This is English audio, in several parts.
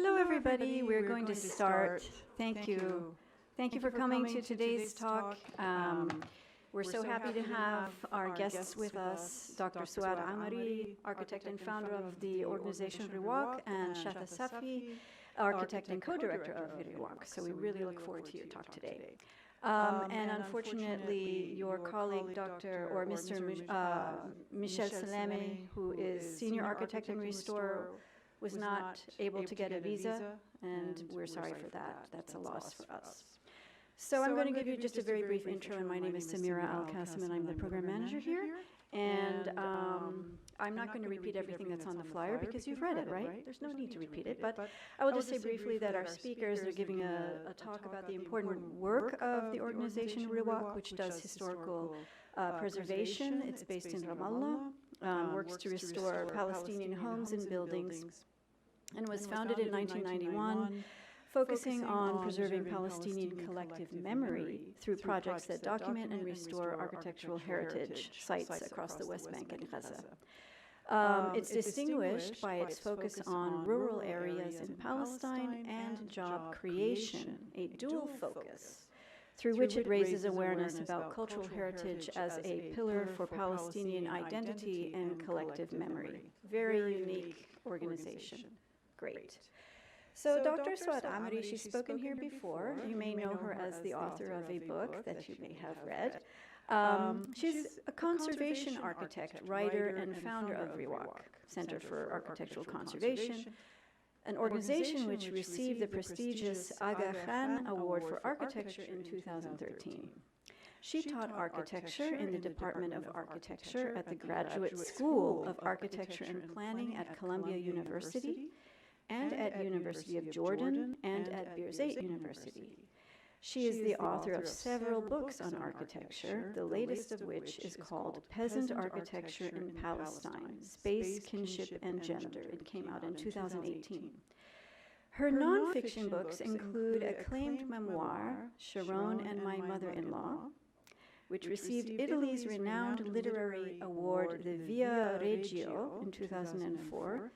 Hello, everybody. We're going to start. Thank you. Thank you for coming to today's talk. We're so happy to have our guests with us, Dr. Suad Amiry, architect and founder of the organization Riwaq, and Shata Safi, architect and co-director of Riwaq. So we really look forward to your talk today. And unfortunately, your colleague, Mr. Michel Salami, who is senior architect and restorer, was not able to get a visa, and we're sorry for that. That's a loss for us. So I'm going to give you just a very brief intro, and my name is Samira Al-Qasim, and I'm the program manager here. And I'm not going to repeat everything that's on the flyer because you've read it, right? There's no need to repeat it, but I will just say briefly that our speakers are giving a talk about the important work of the organization Riwaq, which does historical preservation. It's based in Ramallah, works to restore Palestinian homes and buildings, and was founded in 1991, focusing on preserving Palestinian collective memory through projects that document and restore architectural heritage sites across the West Bank and Gaza. It's distinguished by its focus on rural areas in Palestine and job creation, a dual focus, through which it raises awareness about cultural heritage as a pillar for Palestinian identity and collective memory. Very unique organization. Great. So Dr. Suad Amiry, she's spoken here before. You may know her as the author of a book that you may have read. She's a conservation architect, writer, and founder of Riwaq, Center for Architectural Conservation, an organization which received the prestigious Aga Khan Award for Architecture in 2013. She taught architecture in the Department of Architecture at the Graduate School of Architecture and Planning at Qalandia University, and at University of Jordan, and at Birzeit University. She is the author of several books on architecture, the latest of which is called Peasant Architecture in Palestine, Space, Kinship, and Gender. It came out in 2018. Her nonfiction books include acclaimed memoir, Sharon and My Mother-in-Law, which received Italy's renowned literary award, the Via Reggio, in 2004,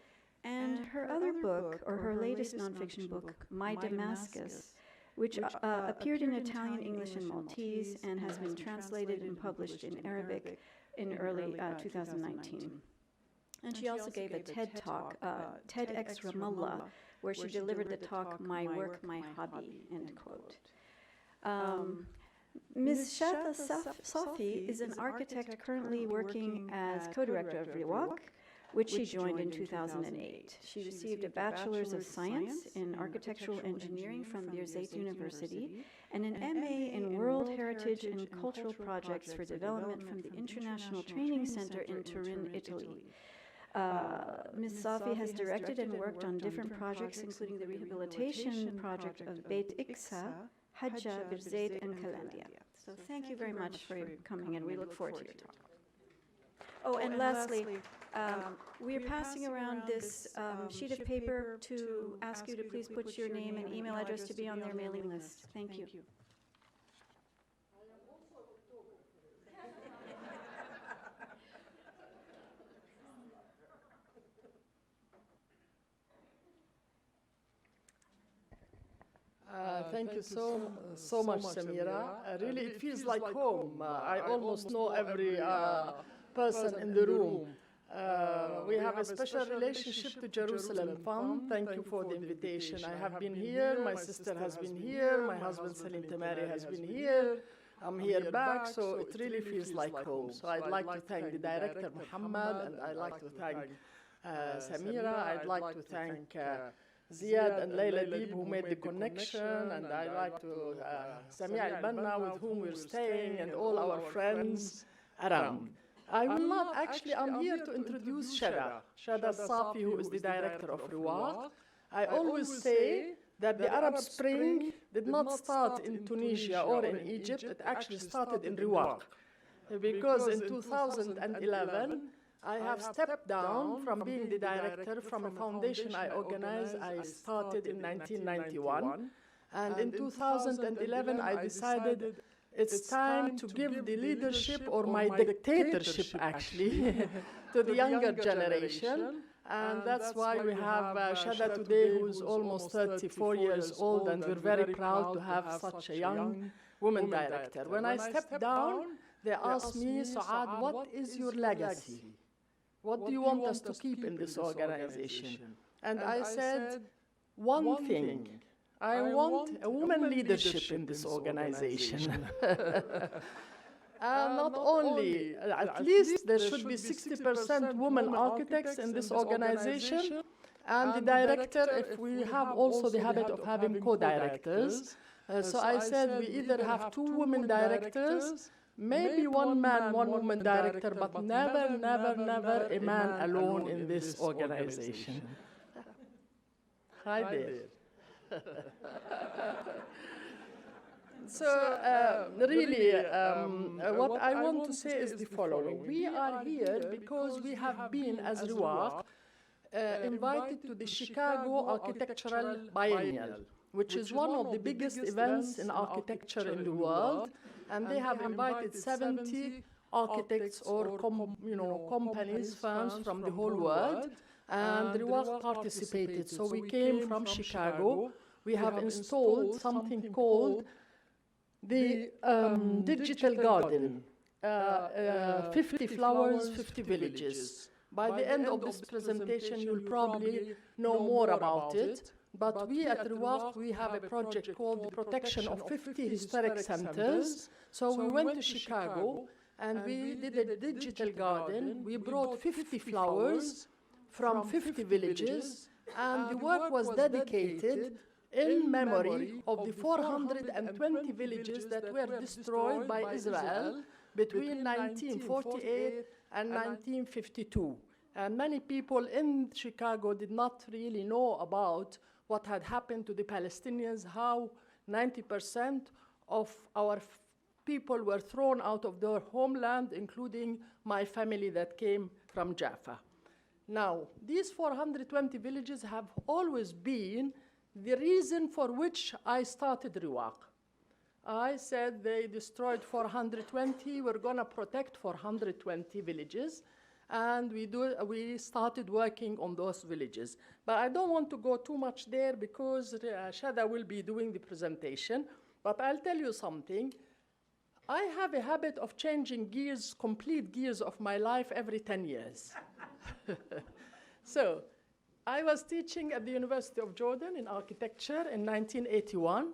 and her other book, or her latest nonfiction book, My Damascus, which appeared in Italian, English, and Maltese, and has been translated and published in Arabic in early 2019. And she also gave a TED Talk, TEDx Ramallah, where she delivered the talk, My Work, My Hobby, end quote. Ms. Shata Safi is an architect currently working as co-director of Riwaq, which she joined in 2008. She received a Bachelor's of Science in Architectural Engineering from Birzeit University and an MA in World Heritage and Cultural Projects for Development from the International Training Center in Turin, Italy. Ms. Safi has directed and worked on different projects, including the rehabilitation project of Beit Iksa, Hajja, Birzeit, and Qalandia. So thank you very much for coming, and we look forward to your talk. Oh, and lastly, we're passing around this sheet of paper to ask you to please put your name and email address to be on their mailing list. Thank you. Thank you so much, Samira. Really, it feels like home. I almost know every person in the room. We have a special relationship to Jerusalem Fund. Thank you for the invitation. I have been here, my sister has been here, my husband Salim Tamari has been here. I'm here back, so it really feels like home. So I'd like to thank the director, Muhammad, and I'd like to thank Samira. I'd like to thank Ziad and Layla Deeb, who made the connection, and I'd like to Sami Al-Banna, with whom we're staying, and all our friends around. I will not actually, I'm here to introduce Shada Safi, who is the director of Riwaq. I always say that the Arab Spring did not start in Tunisia or in Egypt, it actually started in Riwaq. Because in 2011, I have stepped down from being the director from a foundation I organized. I started in 1991. And in 2011, I decided it's time to give the leadership or my dictatorship, actually, to the younger generation. And that's why we have Shada today, who's almost 34 years old, and we're very proud to have such a young woman director. When I stepped down, they asked me, Suad, what is your legacy? What do you want us to keep in this organization? And I said, one thing. I want a woman leadership in this organization. Not only, at least there should be 60% women architects in this organization, and the director, if we have also the habit of having co-directors. So I said we either have 2 women directors, maybe 1 man, 1 woman director, but never, never, never a man alone in this organization. Hi there. So really, what I want to say is the following. We are here because we have been, as Riwaq, invited to the Chicago Architectural Biennial, which is one of the biggest events in architecture in the world, and they have invited 70 architects or companies, firms from the whole world, and Riwaq participated. So we came from Chicago. We have installed something called the digital garden, 50 flowers, 50 villages. By the end of this presentation, you'll probably know more about it. But we at Riwaq, we have a project called the protection of 50 historic centers. So we went to Chicago and we did a digital garden. We brought 50 flowers from 50 villages, and the work was dedicated in memory of the 420 villages that were destroyed by Israel between 1948 and 1952. And many people in Chicago did not really know about what had happened to the Palestinians, how 90% of our people were thrown out of their homeland, including my family that came from Jaffa. Now, these 420 villages have always been the reason for which I started Riwaq. I said they destroyed 420, we're gonna protect 420 villages, and we started working on those villages. But I don't want to go too much there because Shada will be doing the presentation, but I'll tell you something. I have a habit of changing gears, complete gears of my life every 10 years. So, I was teaching at the University of Jordan in architecture in 1981,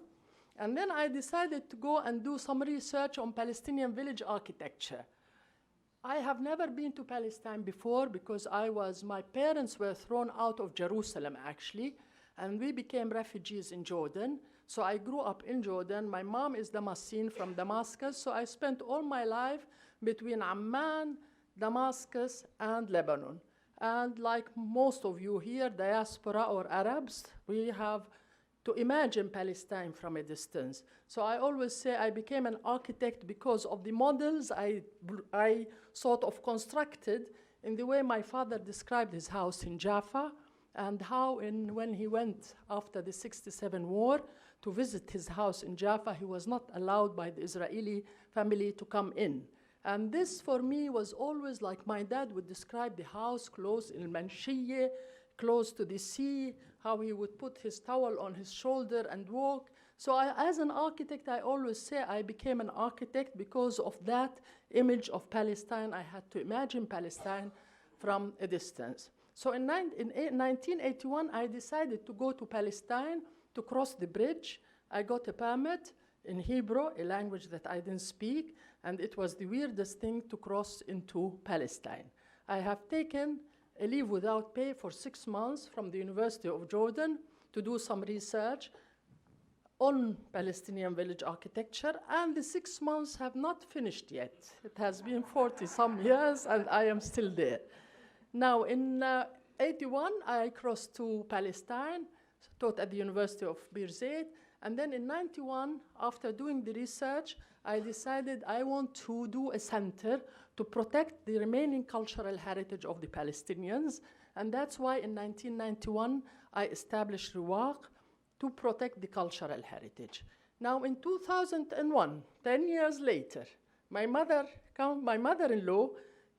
and then I decided to go and do some research on Palestinian village architecture. I have never been to Palestine before because my parents were thrown out of Jerusalem actually, and we became refugees in Jordan. So I grew up in Jordan. My mom is Damascene from Damascus, so I spent all my life between Amman, Damascus, and Lebanon. And like most of you here, diaspora or Arabs, we have to imagine Palestine from a distance. So I always say I became an architect because of the models I sort of constructed in the way my father described his house in Jaffa, and how when he went after the '67 war to visit his house in Jaffa, he was not allowed by the Israeli family to come in. And this, for me, was always like my dad would describe the house close in Manshiyeh, close to the sea, how he would put his towel on his shoulder and walk. So as an architect, I always say I became an architect because of that image of Palestine. I had to imagine Palestine from a distance. So in 1981, I decided to go to Palestine to cross the bridge. I got a permit in Hebrew, a language that I didn't speak, and it was the weirdest thing to cross into Palestine. I have taken a leave without pay for 6 months from the University of Jordan to do some research on Palestinian village architecture, and the 6 months have not finished yet. It has been 40-some years, and I am still there. Now, in '81, I crossed to Palestine, taught at the University of Birzeit, and then in '91, after doing the research, I decided I want to do a center to protect the remaining cultural heritage of the Palestinians, and that's why in 1991, I established Riwaq to protect the cultural heritage. Now in 2001, 10 years later, my mother-in-law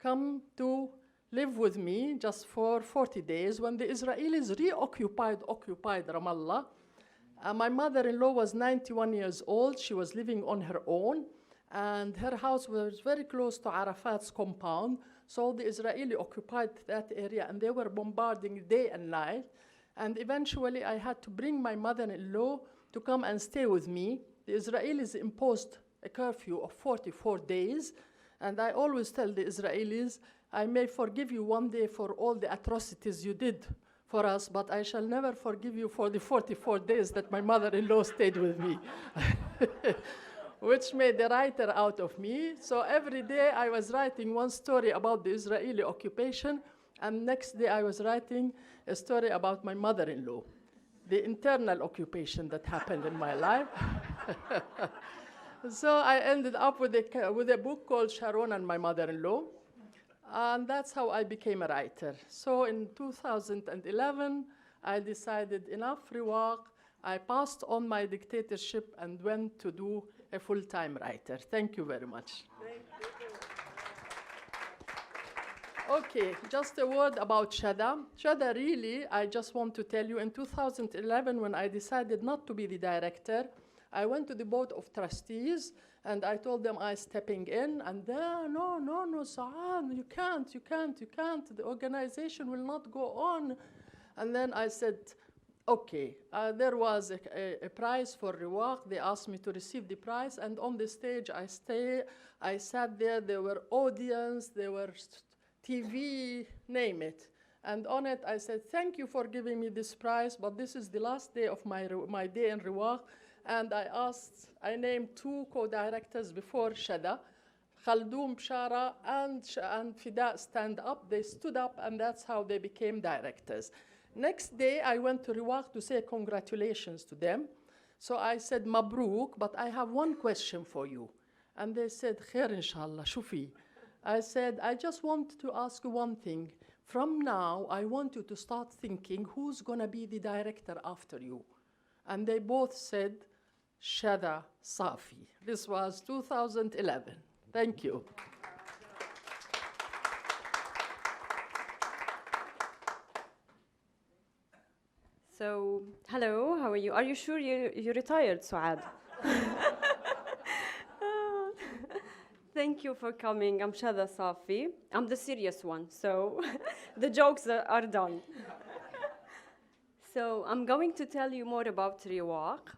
come to live with me just for 40 days when the Israelis occupied Ramallah. My mother-in-law was 91 years old. She was living on her own, and her house was very close to Arafat's compound. So the Israeli occupied that area, and they were bombarding day and night. And eventually, I had to bring my mother-in-law to come and stay with me. The Israelis imposed a curfew of 44 days, and I always tell the Israelis, I may forgive you one day for all the atrocities you did for us, but I shall never forgive you for the 44 days that my mother-in-law stayed with me, which made a writer out of me. So every day I was writing one story about the Israeli occupation, and next day I was writing a story about my mother-in-law, the internal occupation that happened in my life. So I ended up with a book called Sharon and My Mother-in-Law, and that's how I became a writer. So in 2011, I decided enough Riwaq. I passed on my dictatorship and went to do a full-time writer. Thank you very much. Thank you. Okay, just a word about Shada. Shada, really, I just want to tell you, in 2011, when I decided not to be the director, I went to the board of trustees, and I told them I'm stepping in, and no, Suad, you can't. The organization will not go on. And then I said, okay, there was a prize for Riwaq. They asked me to receive the prize, and on the stage I sat there. There were audience, there were TV, name it. And on it I said, thank you for giving me this prize, but this is the last day of my day in Riwaq. And I named two co-directors before Shada, Khaldoum Bshara and Fida stand up. They stood up, and that's how they became directors. Next day, I went to Riwaq to say congratulations to them. So I said, Mabrook, but I have one question for you. And they said, Khair inshallah, shufi. I said, I just want to ask you one thing. From now, I want you to start thinking who's going to be the director after you. And they both said, Shada Safi. This was 2011. Thank you. So, hello, how are you? Are you sure you retired, Suad? Thank you for coming. I'm Shada Safi. I'm the serious one, so the jokes are done. So I'm going to tell you more about Riwaq.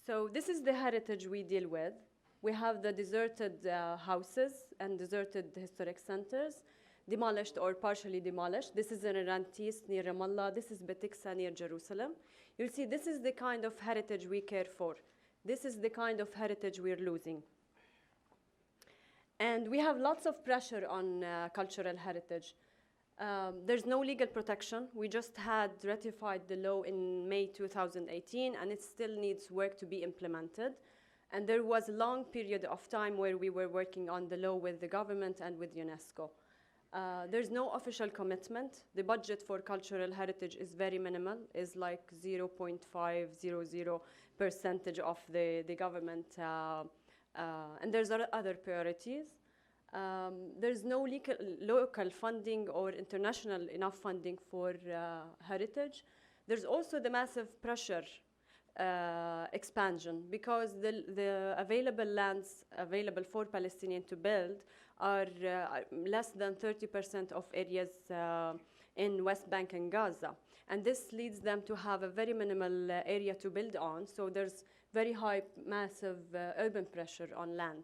So this is the heritage we deal with. We have the deserted houses and deserted historic centers, demolished or partially demolished. This is in Rantis near Ramallah. This is Betiksa near Jerusalem. You'll see this is the kind of heritage we care for. This is the kind of heritage we're losing. And we have lots of pressure on cultural heritage. There's no legal protection. We just had ratified the law in May 2018, and it still needs work to be implemented. And there was a long period of time where we were working on the law with the government and with UNESCO. There's no official commitment. The budget for cultural heritage is very minimal, is like 0.500% of the government, and there's other priorities. There's no local funding or international enough funding for heritage. There's also the massive pressure expansion, because the available lands available for Palestinians to build are less than 30% of areas in West Bank and Gaza. And this leads them to have a very minimal area to build on. So there's very high, massive urban pressure on land.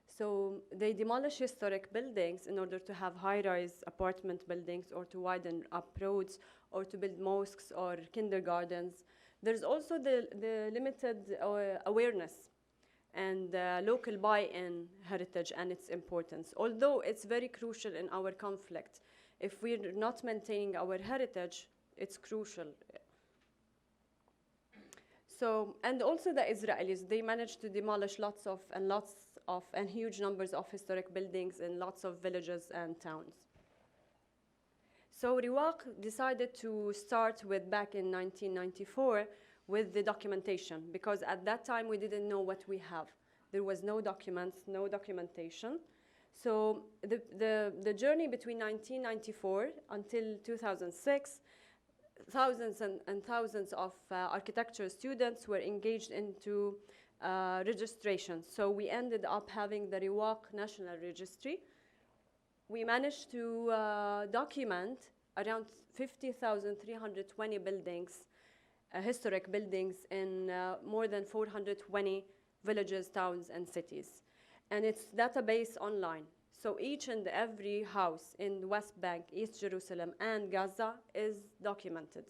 So they demolish historic buildings in order to have high-rise apartment buildings, or to widen up roads, or to build mosques or kindergartens. There's also the limited awareness and local buy-in heritage and its importance, although it's very crucial in our conflict. If we're not maintaining our heritage, it's crucial. So, and also the Israelis, they managed to demolish lots and huge numbers of historic buildings in lots of villages and towns. So Riwaq decided to start with, back in 1994, with the documentation, because at that time we didn't know what we have. There was no documents, no documentation. So the journey between 1994 until 2006, thousands and thousands of architecture students were engaged into registration. So we ended up having the Riwaq National Registry. We managed to document around 50,320 buildings, historic buildings in more than 420 villages, towns, and cities. And it's database online. So each and every house in the West Bank, East Jerusalem, and Gaza is documented.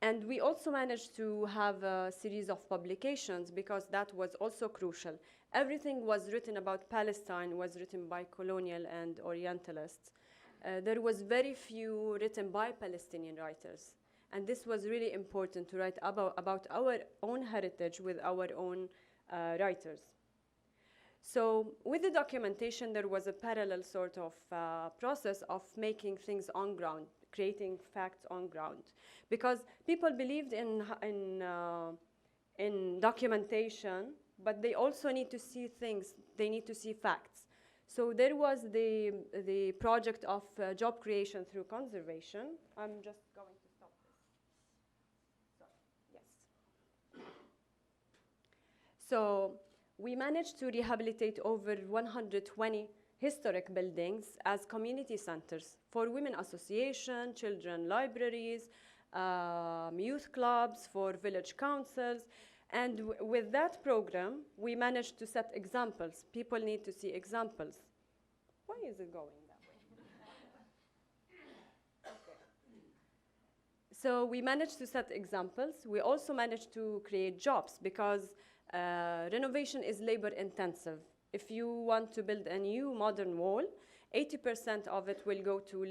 And we also managed to have a series of publications because that was also crucial. Everything was written about Palestine was written by colonial and Orientalists. There was very few written by Palestinian writers. And this was really important to write about our own heritage with our own writers. So with the documentation, there was a parallel sort of process of making things on ground, creating facts on ground. Because people believed in documentation, but they also need to see things, they need to see facts. So there was the project of job creation through conservation. I'm just going to stop this. So, yes. So we managed to rehabilitate over 120 historic buildings as community centers for women association, children libraries, youth clubs, for village councils. And with that program, we managed to set examples. People need to see examples. Why is it going that way? Okay. So we managed to set examples. We also managed to create jobs because renovation is labor intensive. If you want to build a new modern wall, 80% of it will go to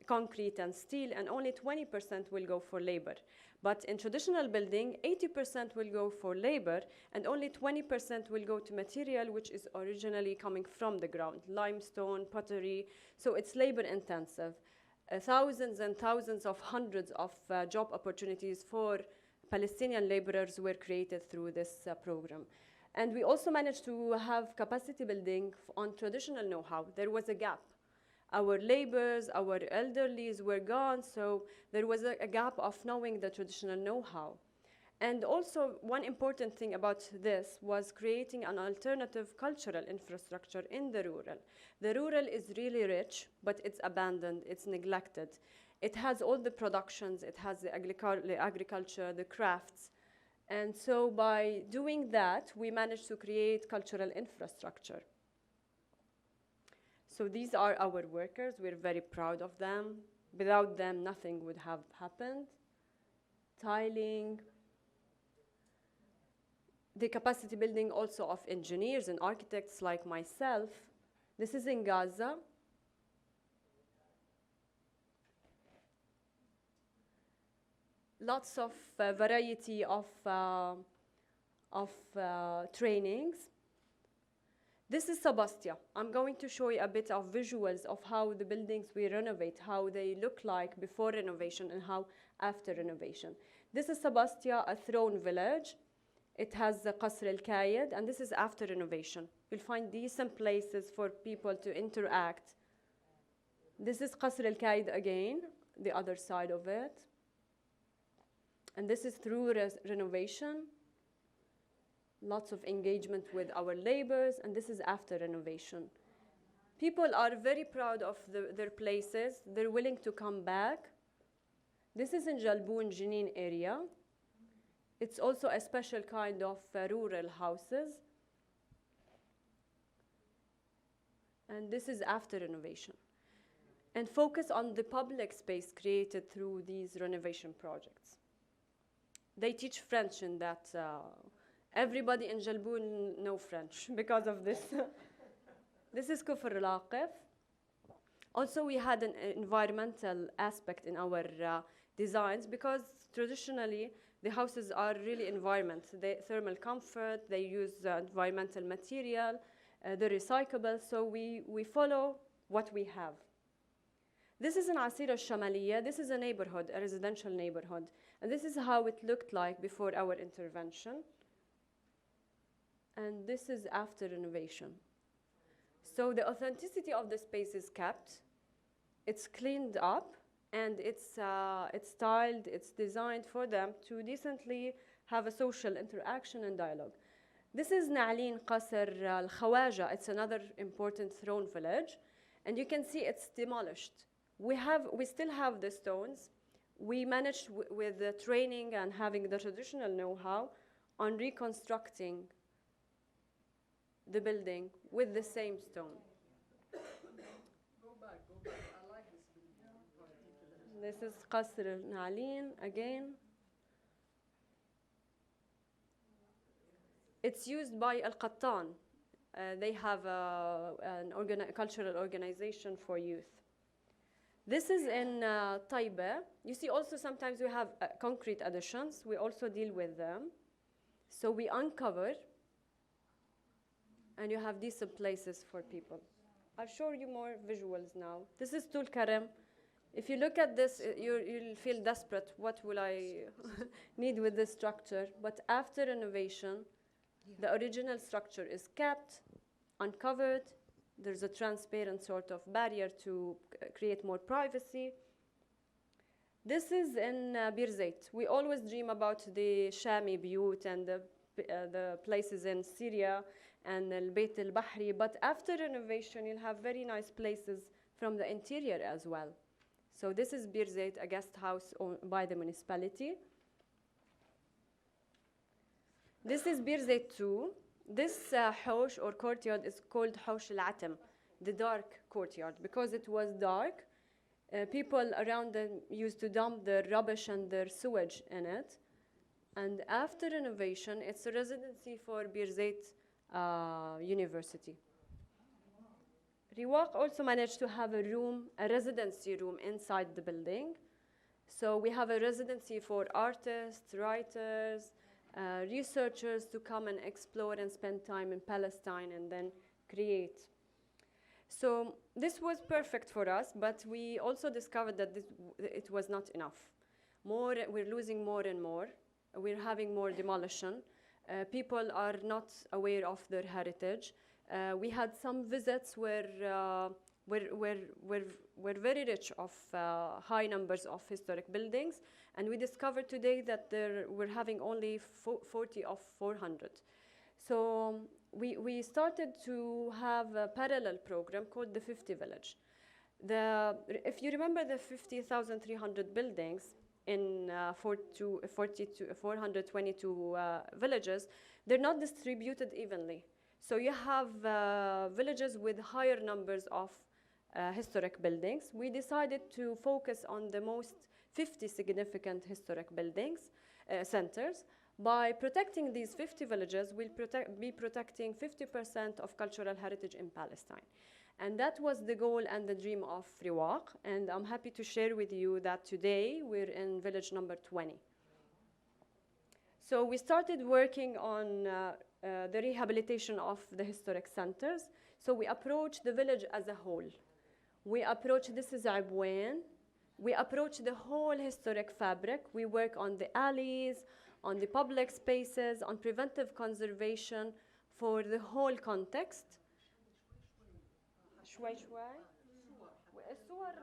concrete and steel, and only 20% will go for labor. But in traditional building, 80% will go for labor, and only 20% will go to material which is originally coming from the ground, limestone, pottery. So it's labor intensive. Thousands and thousands of hundreds of job opportunities for Palestinian laborers were created through this program. And we also managed to have capacity building on traditional know-how. There was a gap. Our laborers, our elderlies were gone, so there was a gap of knowing the traditional know-how. And also, one important thing about this was creating an alternative cultural infrastructure in the rural. The rural is really rich, but it's abandoned, it's neglected. It has all the productions, it has the agriculture, the crafts. And so by doing that, we managed to create cultural infrastructure. So these are our workers. We're very proud of them. Without them, nothing would have happened. Tiling. The capacity building also of engineers and architects like myself. This is in Gaza. Lots of variety of trainings. This is Sebastia. I'm going to show you a bit of visuals of how the buildings we renovate, how they look like before renovation and how after renovation. This is Sebastia, a throne village. It has the Qasr al-Kayed, and this is after renovation. You'll find decent places for people to interact. This is Qasr al-Kayed again, the other side of it. And this is through renovation. Lots of engagement with our laborers, and this is after renovation. People are very proud of their places. They're willing to come back. This is in Jalboun, Jenin area. It's also a special kind of rural houses. And this is after renovation. And focus on the public space created through these renovation projects. They teach French in that. Everybody in Jalboun know French because of this. This is Kufr Laqif. Also, we had an environmental aspect in our designs because traditionally the houses are really environment. They thermal comfort, they use environmental material, they're recyclable, so we follow what we have. This is an Asira al-Shamaliya. This is a neighborhood, a residential neighborhood. And this is how it looked like before our intervention. And this is after renovation. So the authenticity of the space is kept. It's cleaned up, and it's styled, it's designed for them to decently have a social interaction and dialogue. This is Na'lin Qasr al-Khawaja. It's another important throne village. And you can see it's demolished. We still have the stones. We managed with the training and having the traditional know-how on reconstructing the building with the same stone. Go back. I like this building. This is Qasr al-Na'lin again. It's used by Al-Qattan. They have a cultural organization for youth. This is in Taiba. You see also sometimes we have concrete additions. We also deal with them. So we uncover, and you have decent places for people. I'll show you more visuals now. This is Tul Karam. If you look at this, you'll feel desperate. What will I need with this structure? But after renovation, the original structure is kept, uncovered. There's a transparent sort of barrier to create more privacy. This is in Bir Zayt. We always dream about the Shami Buyut and the places in Syria and Al-Bayt al-Bahri, but after renovation, you'll have very nice places from the interior as well. So this is Bir Zayt, a guest house owned by the municipality. This is Bir Zayt 2. This Haush or courtyard is called Haush al-Atam, the dark courtyard, because it was dark. People around them used to dump their rubbish and their sewage in it. And after renovation, it's a residency for Bir Zayt University. Riwaq also managed to have a residency room inside the building. So we have a residency for artists, writers, researchers to come and explore and spend time in Palestine and then create. So this was perfect for us, but we also discovered that it was not enough. We're losing more and more. We're having more demolition. People are not aware of their heritage. We had some visits where we're very rich of high numbers of historic buildings, and we discovered today that we're having only 40 of 400. So we started to have a parallel program called the 50 Village. If you remember the 50,300 buildings in 422 villages, they're not distributed evenly. So you have villages with higher numbers of historic buildings. We decided to focus on the most 50 significant historic buildings, centers. By protecting these 50 villages, we'll be protecting 50% of cultural heritage in Palestine. And that was the goal and the dream of Riwaq. And I'm happy to share with you that today we're in village number 20. So we started working on the rehabilitation of the historic centers. So we approached the village as a whole. This is Abwain. We approach the whole historic fabric. We work on the alleys, on the public spaces, on preventive conservation for the whole context. شوي الصور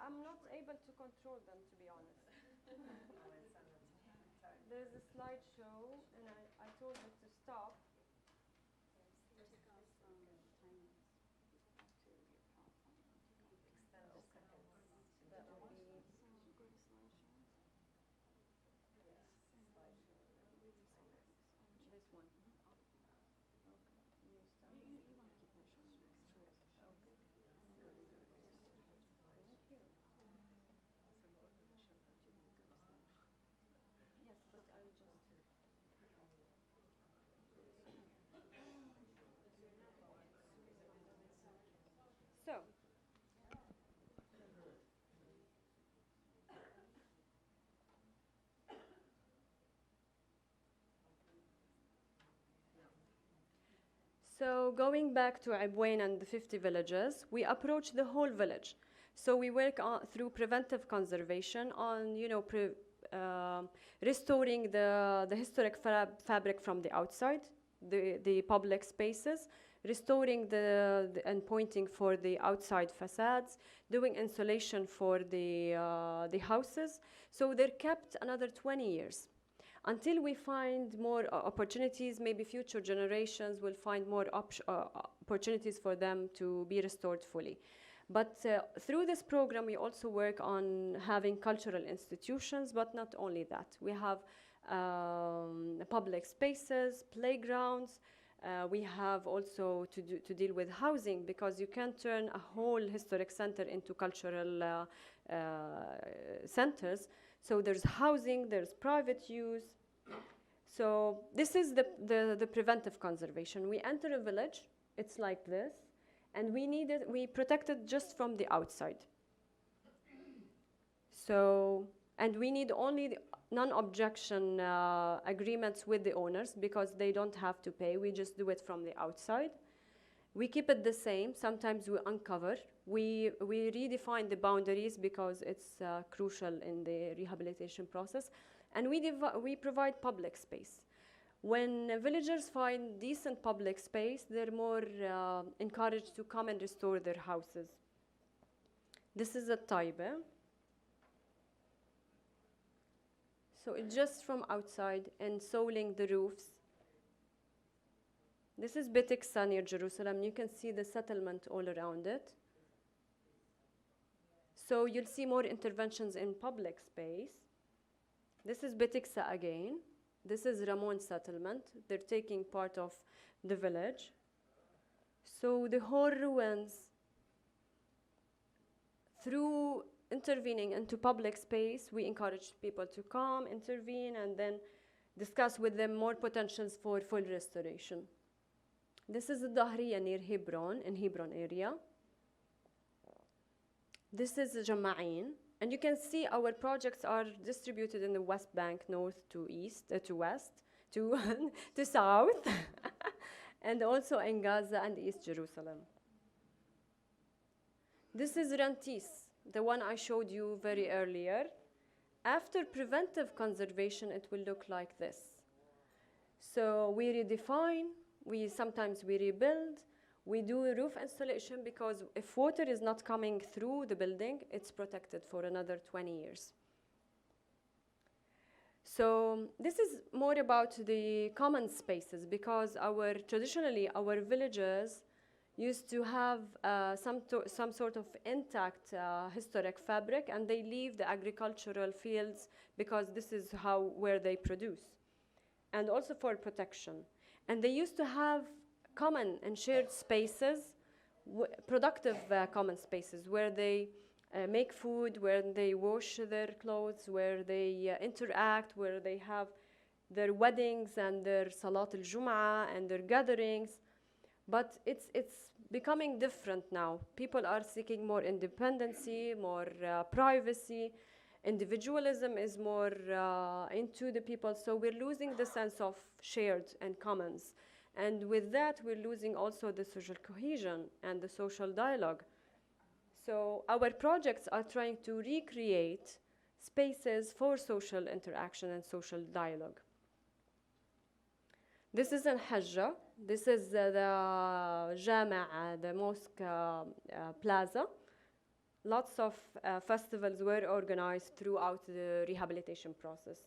I'm not able to control them, to be honest. There's a slideshow, and I told it to stop. So going back to Abwain and the 50 villages, we approached the whole village. So we work on, through preventive conservation on, you know, restoring the historic fabric from the outside, the public spaces, restoring and pointing for the outside facades, doing insulation for the houses. So they're kept another 20 years. Until we find more opportunities, maybe future generations will find more opportunities for them to be restored fully. But through this program, we also work on having cultural institutions, but not only that. We have public spaces, playgrounds. We have also to deal with housing, because you can't turn a whole historic center into cultural centers. So there's housing, there's private use. So this is the preventive conservation. We enter a village, it's like this, and we protect it just from the outside. So, and we need only the non-objection agreements with the owners, because they don't have to pay. We just do it from the outside. We keep it the same. Sometimes we uncover. We redefine the boundaries, because it's crucial in the rehabilitation process. And we provide public space. When villagers find decent public space, they're more encouraged to come and restore their houses. This is a Taiba. So it's just from outside and soling the roofs. This is Bet Iksa near Jerusalem. You can see the settlement all around it. So you'll see more interventions in public space. This is Bet Iksa again. This is Ramon settlement. They're taking part of the village. So the whole ruins, through intervening into public space, we encourage people to come, intervene, and then discuss with them more potentials for full restoration. This is the Dahriya near Hebron, in Hebron area. This is Jama'in. And you can see our projects are distributed in the West Bank, north to east, to west, to, to south, and also in Gaza and East Jerusalem. This is Rantis, the one I showed you very earlier. After preventive conservation, it will look like this. So we redefine, sometimes we rebuild. We do roof installation, because if water is not coming through the building, it's protected for another 20 years. So this is more about the common spaces, because traditionally our villages used to have some sort of intact historic fabric, and they leave the agricultural fields, because this is where they produce, and also for protection. And they used to have common and shared spaces, productive common spaces, where they make food, where they wash their clothes, where they interact, where they have their weddings and their Salat al-Jum'ah and their gatherings. But it's becoming different now. People are seeking more independency, more privacy. Individualism is more into the people, so we're losing the sense of shared and commons. And with that, we're losing also the social cohesion and the social dialogue. So our projects are trying to recreate spaces for social interaction and social dialogue. This is in Hajjah. This is the Jama'a, the mosque plaza. Lots of festivals were organized throughout the rehabilitation process.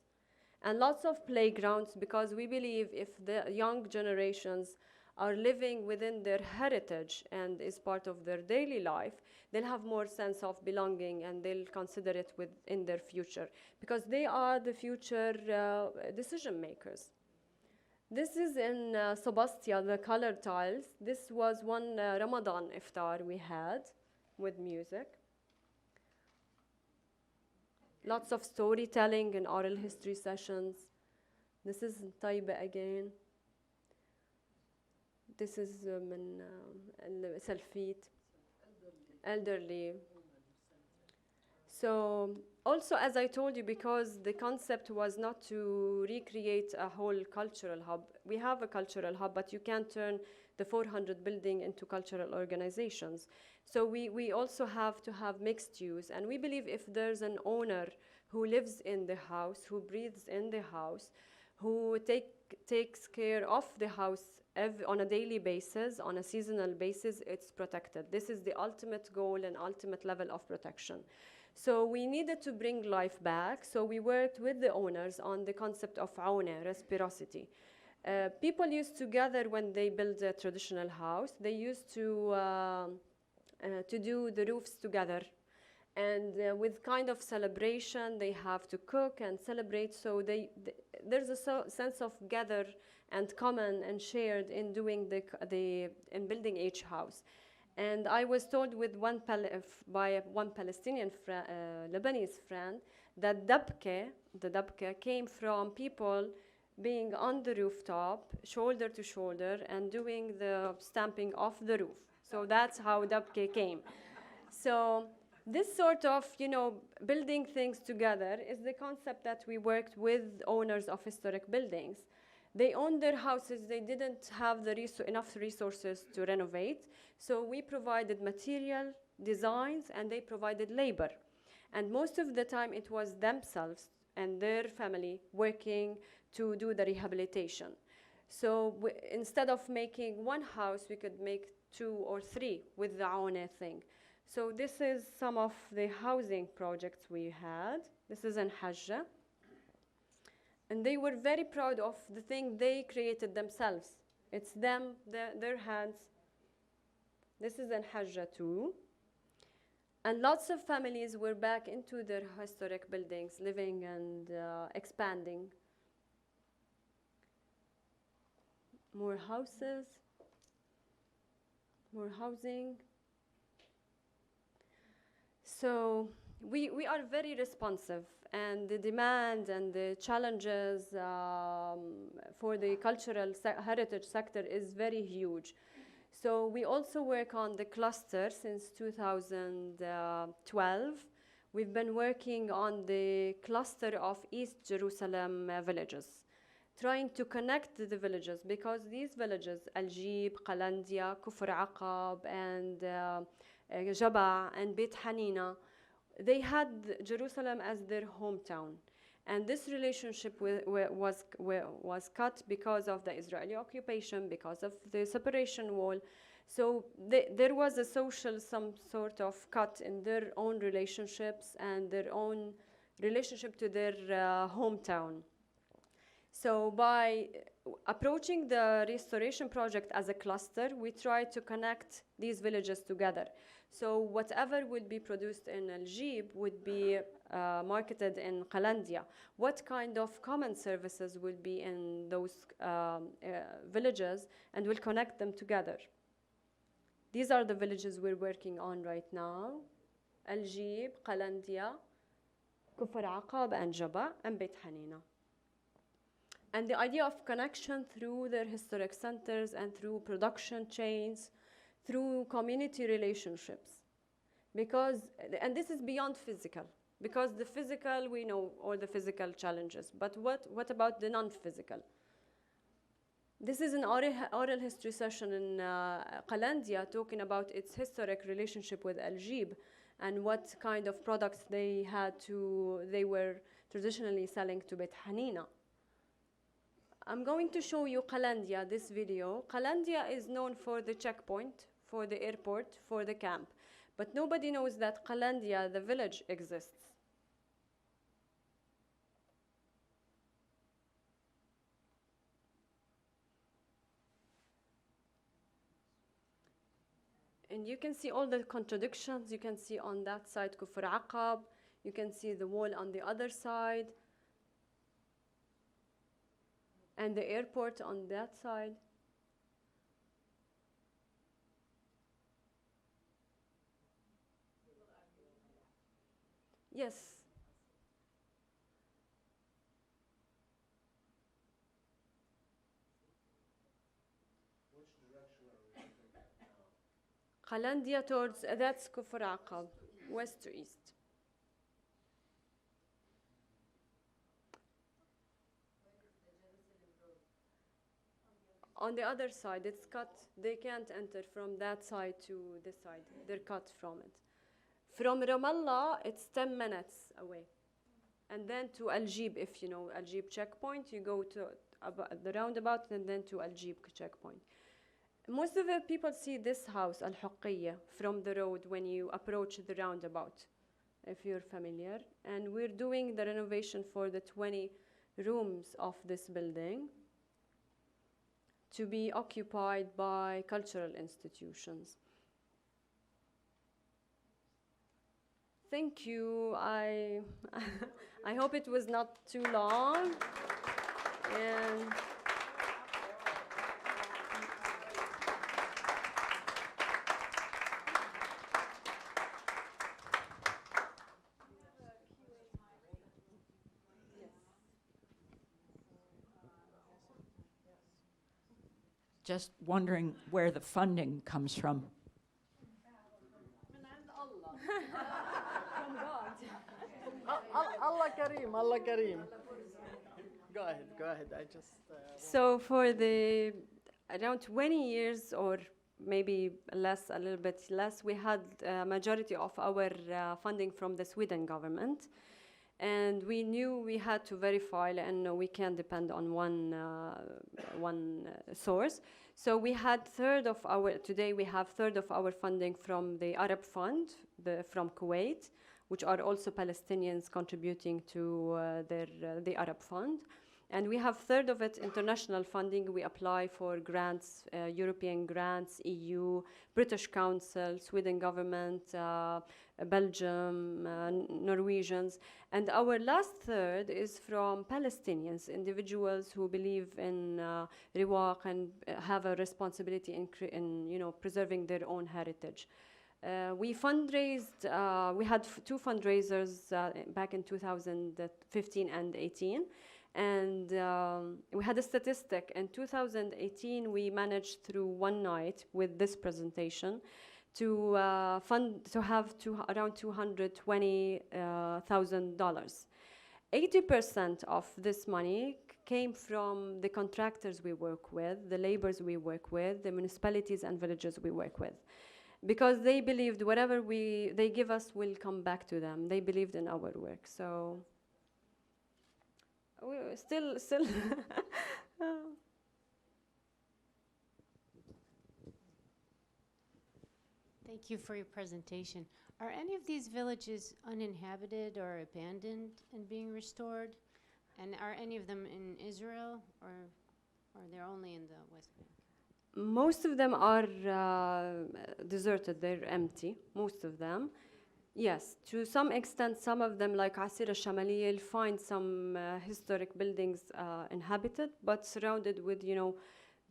And lots of playgrounds, because we believe if the young generations are living within their heritage and is part of their daily life, they'll have more sense of belonging, and they'll consider it in their future, because they are the future decision makers. This is in Sebastia, the colored tiles. This was one Ramadan iftar we had with music. Lots of storytelling and oral history sessions. This is Taiba again. This is Salfit, elderly. So also, as I told you, because the concept was not to recreate a whole cultural hub. We have a cultural hub, but you can't turn the 400 building into cultural organizations. So we also have to have mixed use. And we believe if there's an owner who lives in the house, who breathes in the house, who takes care of the house on a daily basis, on a seasonal basis, it's protected. This is the ultimate goal and ultimate level of protection. So we needed to bring life back. So we worked with the owners on the concept of auna, reciprocity. People used to gather when they build a traditional house. They used to do the roofs together. And with kind of celebration, they have to cook and celebrate. So there's a sense of gather and common and shared in doing in building each house. And I was told with by one Palestinian Lebanese friend that the dabke came from people being on the rooftop, shoulder to shoulder, and doing the stamping of the roof. So that's how dabke came. So this sort of, building things together is the concept that we worked with owners of historic buildings. They owned their houses. They didn't have enough resources to renovate. So we provided material, designs, and they provided labor. And most of the time, it was themselves and their family working to do the rehabilitation. So instead of making one house, we could make 2 or 3 with the Aune thing. So this is some of the housing projects we had. This is in Hajjah. And they were very proud of the thing they created themselves. It's them, their hands. This is in Hajjah too. And lots of families were back into their historic buildings, living and expanding. More houses, more housing. So we are very responsive, and the demand and the challenges for the cultural heritage sector is very huge. So we also work on the cluster since 2012. We've been working on the cluster of East Jerusalem villages, trying to connect the villages, because these villages, Al-Jib, Qalandia, Kufr Aqab, and Jaba, and Beit Hanina, they had Jerusalem as their hometown. And this relationship was cut because of the Israeli occupation, because of the separation wall. So there was some sort of cut in their own relationships and their own relationship to their hometown. So by approaching the restoration project as a cluster, we try to connect these villages together. So whatever would be produced in Al-Jib would be marketed in Qalandia. What kind of common services will be in those villages, and we'll connect them together. These are the villages we're working on right now: Al-Jib, Qalandia, Kufr Aqab, and Jaba, and Beit Hanina. And the idea of connection through their historic centers and through production chains, through community relationships. And this is beyond physical, because the physical, we know all the physical challenges, but what about the non-physical? This is an oral history session in Qalandia talking about its historic relationship with Al-Jib and what kind of products they were traditionally selling to Beit Hanina. I'm going to show you Qalandia, this video. Qalandia is known for the checkpoint, for the airport, for the camp. But nobody knows that Qalandia, the village, exists. And you can see all the contradictions. You can see on that side Kufr Aqab. You can see the wall on the other side. And the airport on that side. Yes. Which direction are we looking at now? Qalandia towards, that's Kufr Aqab, west to east. On the other side, it's cut. They can't enter from that side to this side. They're cut from it. From Ramallah, it's 10 minutes away. And then to Al-Jib, if you know Al-Jib checkpoint, you go to the roundabout and then to Al-Jib checkpoint. Most of the people see this house, Al-Huqiyya, from the road when you approach the roundabout, if you're familiar. And we're doing the renovation for the 20 rooms of this building to be occupied by cultural institutions. Thank you. I hope it was not too long. And just wondering where the funding comes from. Allah Kareem, Allah Kareem. Go ahead, I just... so for the around 20 years or maybe less, a little bit less, we had a majority of our funding from the Sweden government. And we knew we had to verify, and we can't depend on one source. So we had today we have third of our funding from the Arab Fund, from Kuwait, which are also Palestinians contributing to the Arab Fund. And we have third of it international funding. We apply for grants, European grants, EU, British Council, Sweden government, Belgium, Norwegians. And our last third is from Palestinians, individuals who believe in Riwaq and have a responsibility in preserving their own heritage. We fundraised, we had two fundraisers back in 2015 and 18. And we had a statistic. In 2018, we managed through one night with this presentation to have around $220,000. 80% of this money came from the contractors we work with, the laborers we work with, the municipalities and villages we work with. Because they believed whatever they give us will come back to them. They believed in our work. So we still. Thank you for your presentation. Are any of these villages uninhabited or abandoned and being restored? And are any of them in Israel, or they're only in the West Bank? Most of them are deserted. They're empty, most of them. Yes, to some extent, some of them, like Asir al-Shamaliya, you'll find some historic buildings inhabited, but surrounded with,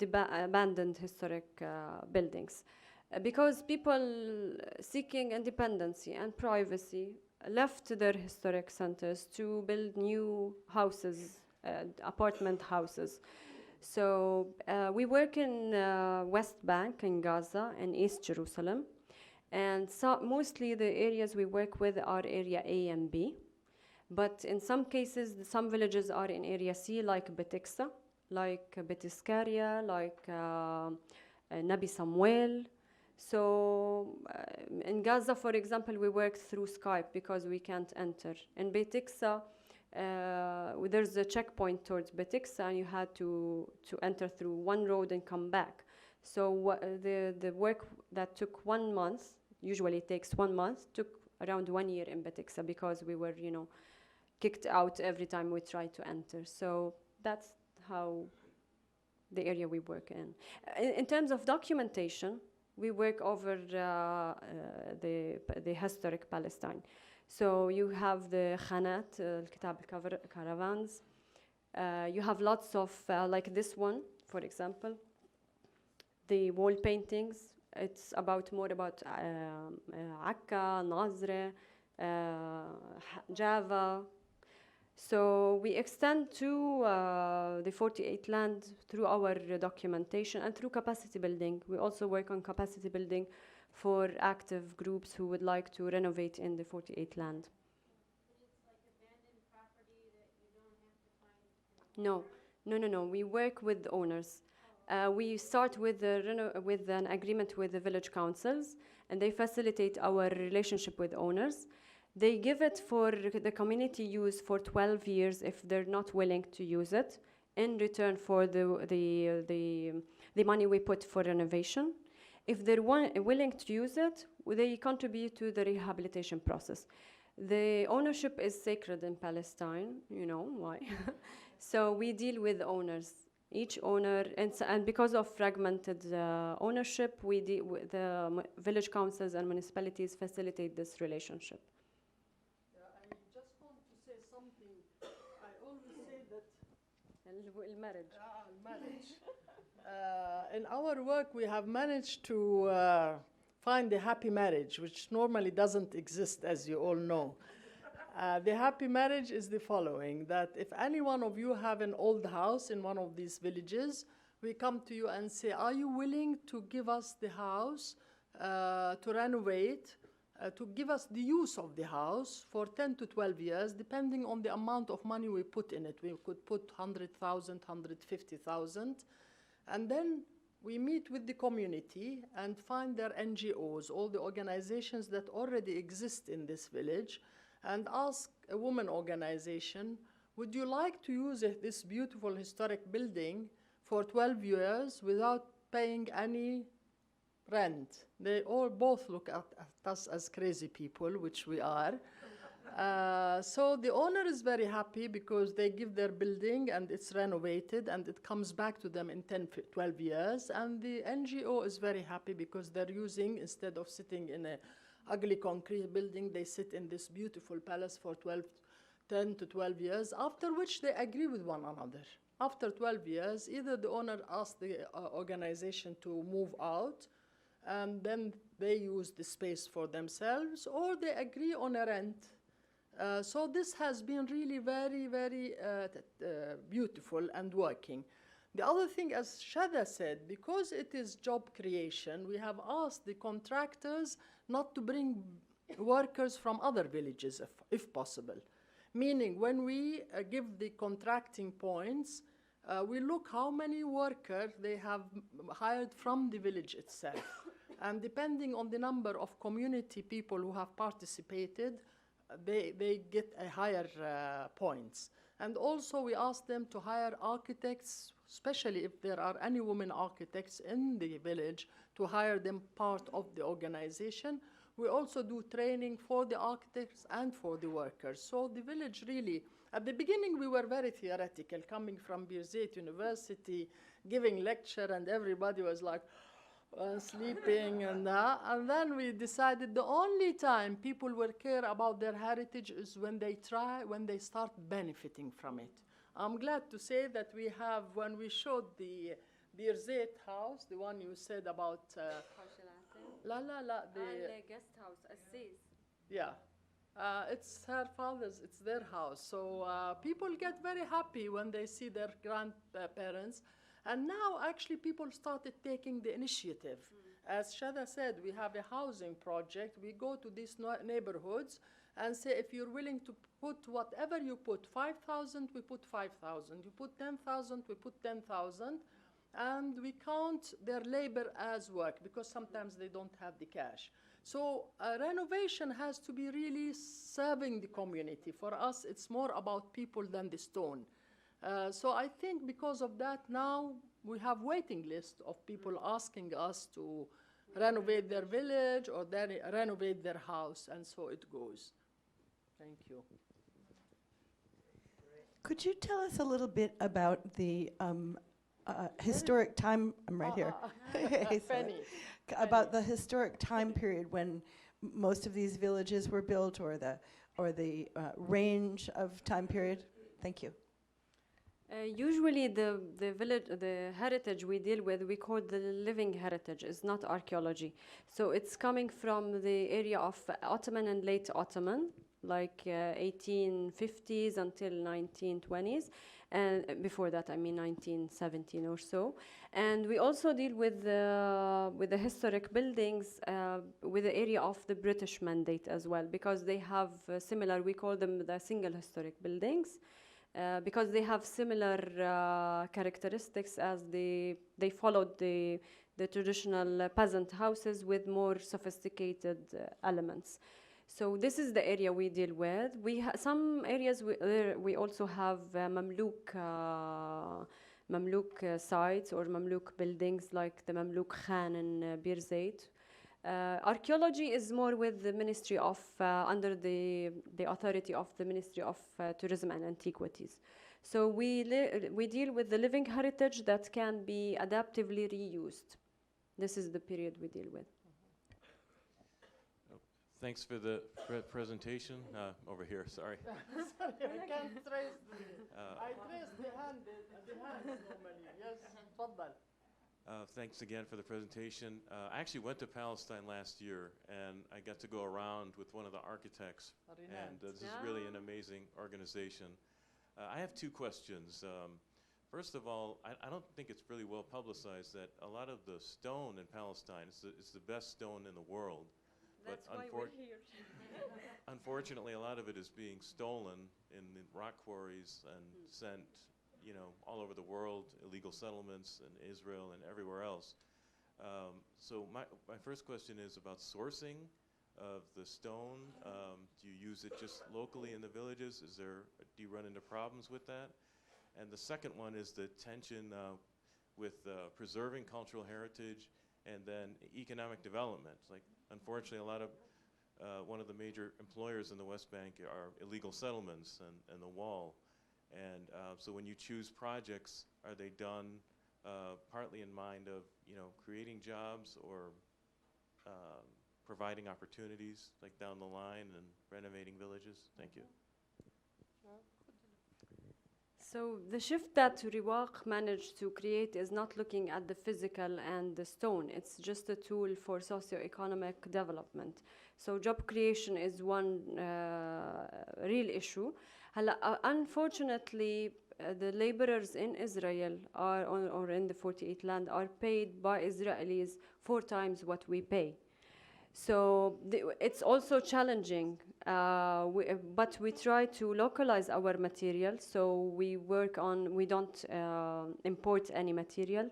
abandoned historic buildings. Because people seeking independency and privacy left their historic centers to build new houses, apartment houses. So we work in West Bank, in Gaza, and East Jerusalem. And mostly the areas we work with are area A and B. But in some cases, some villages are in area C, like Betiksa, like Betiskaria, like Nabi Samuel. So in Gaza, for example, we work through Skype because we can't enter. In Betiksa, there's a checkpoint towards Betiksa, and you had to enter through one road and come back. So the work that took 1 month, usually it takes 1 month, took around 1 year in Betiksa because we were, kicked out every time we tried to enter. So that's how the area we work in. In terms of documentation, we work over the historic Palestine. So you have the Khanat, Kitab caravans. You have lots of, like this one, for example, the wall paintings. It's more about Akka, Nazre, Java. So we extend to the 48 land through our documentation and through capacity building. We also work on capacity building for active groups who would like to renovate in the 48 land. But it's like abandoned property that you don't have to find? No. We work with owners. We start with, with an agreement with the village councils, and they facilitate our relationship with owners. They give it for the community use for 12 years if they're not willing to use it, in return for the money we put for renovation. If they're willing to use it, they contribute to the rehabilitation process. The ownership is sacred in Palestine, you know why. So we deal with owners. Each owner, and because of fragmented ownership, the village councils and municipalities facilitate this relationship. Yeah, I just want to say something. I always say that Marriage. marriage. In our work, we have managed to find a happy marriage, which normally doesn't exist, as you all know. The happy marriage is the following, that if any one of you have an old house in one of these villages, we come to you and say, are you willing to give us the house to renovate, to give us the use of the house for 10 to 12 years, depending on the amount of money we put in it. We could put 100,000, 150,000, and then we meet with the community and find their NGOs, all the organizations that already exist in this village, and ask a woman organization, would you like to use this beautiful historic building for 12 years without paying any rent? They all both look at us as crazy people, which we are. So the owner is very happy because they give their building and it's renovated and it comes back to them in 10, 12 years. And the NGO is very happy because they're using, instead of sitting in a ugly concrete building, they sit in this beautiful palace for 10 to 12 years, after which they agree with one another. After 12 years, either the owner asks the organization to move out, and then they use the space for themselves, or they agree on a rent. So this has been really very, very beautiful and working. The other thing, as Shada said, because it is job creation, we have asked the contractors not to bring workers from other villages, if possible. Meaning, when we give the contracting points, we look how many workers they have hired from the village itself. And depending on the number of community people who have participated, they get a higher points. And also we ask them to hire architects, especially if there are any women architects in the village, to hire them part of the organization. We also do training for the architects and for the workers. So the village really, at the beginning we were very theoretical, coming from Birzeit University, giving lecture, and everybody was like, sleeping and that. And then we decided the only time people will care about their heritage is when they start benefiting from it. I'm glad to say that we have, when we showed the Birzeit house, the one you said about, the guest house, Assis. yeah. It's her father's, it's their house. So people get very happy when they see their grandparents. And now actually people started taking the initiative. As Shada said, we have a housing project. We go to these neighborhoods and say, if you're willing to put whatever you put, 5,000, we put 5,000. You put 10,000, we put 10,000. And we count their labor as work because sometimes they don't have the cash. So renovation has to be really serving the community. For us, it's more about people than the stone. So I think because of that, now we have waiting list of people asking us to renovate their village or renovate their house, and so it goes. Thank you. Could you tell us a little bit about the historic time? I'm right here. Penny. About the historic time period when most of these villages were built, or the range of time period. Thank you. Usually the heritage we deal with, we call the living heritage. It's not archaeology. So it's coming from the area of Ottoman and late Ottoman, like 1850s until 1920s. And before that, I mean 1917 or so. And we also deal with the historic buildings with the area of the British Mandate as well, because they have similar, we call them the single historic buildings. because they have similar characteristics as they followed the traditional peasant houses with more sophisticated elements. So this is the area we deal with. Some areas we also have Mamluk sites or Mamluk buildings like the Mamluk Khan in Bir Zayt. Archaeology is more with the Ministry of, under the authority of the Ministry of Tourism and Antiquities. So we deal with the living heritage that can be adaptively reused. This is the period we deal with. Thanks for the presentation. Over here, sorry. Sorry, I can't trace I trace the hands normally. Yes, تفضل. Thanks again for the presentation. I actually went to Palestine last year, and I got to go around with one of the architects. And this is really an amazing organization. I have two questions. First of all, I don't think it's really well publicized that a lot of the stone in Palestine is the best stone in the world. That's why we're here. Unfortunately, a lot of it is being stolen in the rock quarries and sent, you know, all over the world, illegal settlements in Israel and everywhere else. So my first question is about sourcing of the stone. Do you use it just locally in the villages? Do you run into problems with that? And the second one is the tension with preserving cultural heritage and then economic development. Like, unfortunately, one of the major employers in the West Bank are illegal settlements and the wall. And so when you choose projects, are they done partly in mind of, you know, creating jobs or providing opportunities like down the line and renovating villages? Thank you. So the shift that Riwaq managed to create is not looking at the physical and the stone. It's just a tool for socio-economic development. So job creation is one real issue. Unfortunately, the laborers in Israel or in the 48 land are paid by Israelis 4 times what we pay. So it's also challenging, but we try to localize our material. So we don't import any material.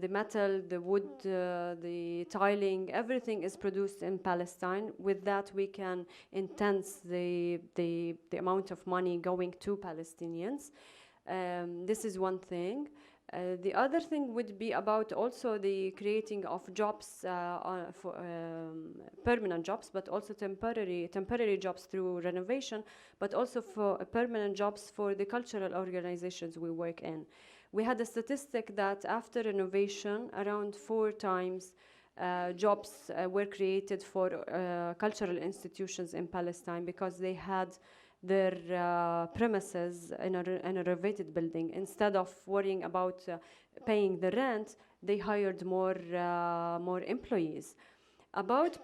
The metal, the wood, the tiling, everything is produced in Palestine. With that, we can enhance the amount of money going to Palestinians. This is one thing. The other thing would be about also the creating of jobs, for permanent jobs, but also temporary jobs through renovation, but also for permanent jobs for the cultural organizations we work in. We had a statistic that after renovation, around 4 times jobs were created for cultural institutions in Palestine because they had their premises in a renovated building. Instead of worrying about paying the rent, they hired more employees. About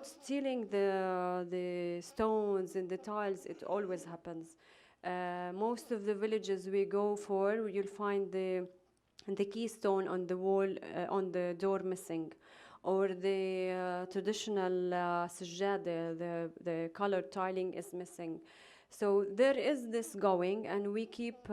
stealing the stones and the tiles, it always happens. Most of the villages we go for, you'll find the keystone on the wall, on the door missing, or the traditional sajjad, the colored tiling is missing. So there is this going, and we keep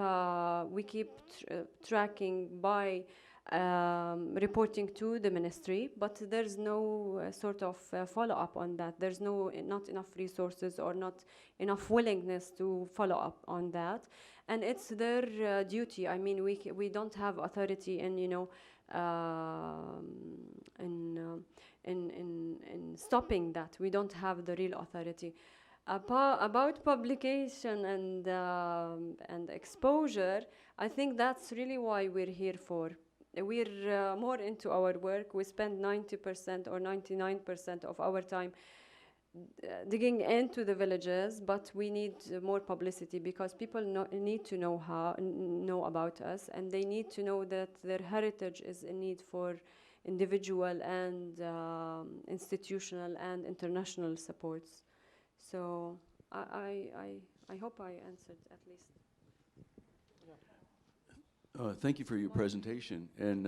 tracking by reporting to the ministry, but there's no sort of follow-up on that. There's not enough resources or not enough willingness to follow up on that, and it's their duty. I mean, we don't have authority in, you know, in stopping that. We don't have the real authority. About publication and exposure, I think that's really why we're here for. We're more into our work. We spend 90% or 99% of our time digging into the villages, but we need more publicity because people need to know about us, and they need to know that their heritage is in need for individual and institutional and international supports. So I hope I answered at least. Thank you for your presentation, and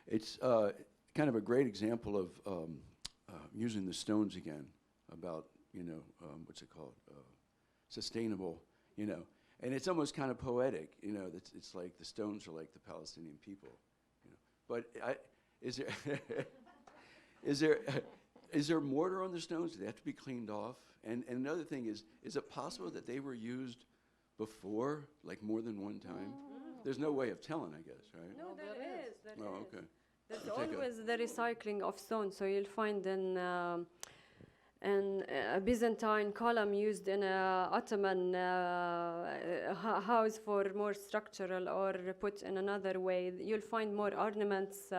it's kind of a great example of using the stones again, about, you know, what's it called, sustainable, you know, And it's almost kind of poetic, you know. It's like the stones are like the Palestinian people, you know. But is there is there mortar on the stones? Do they have to be cleaned off? And another thing is it possible that they were used before, like more than one time? There's no way of telling, I guess, right? No, there is. Oh, okay. There's We'll take always the recycling of stone. So you'll find in a Byzantine column used in a Ottoman house for more structural, or put in another way. You'll find more ornaments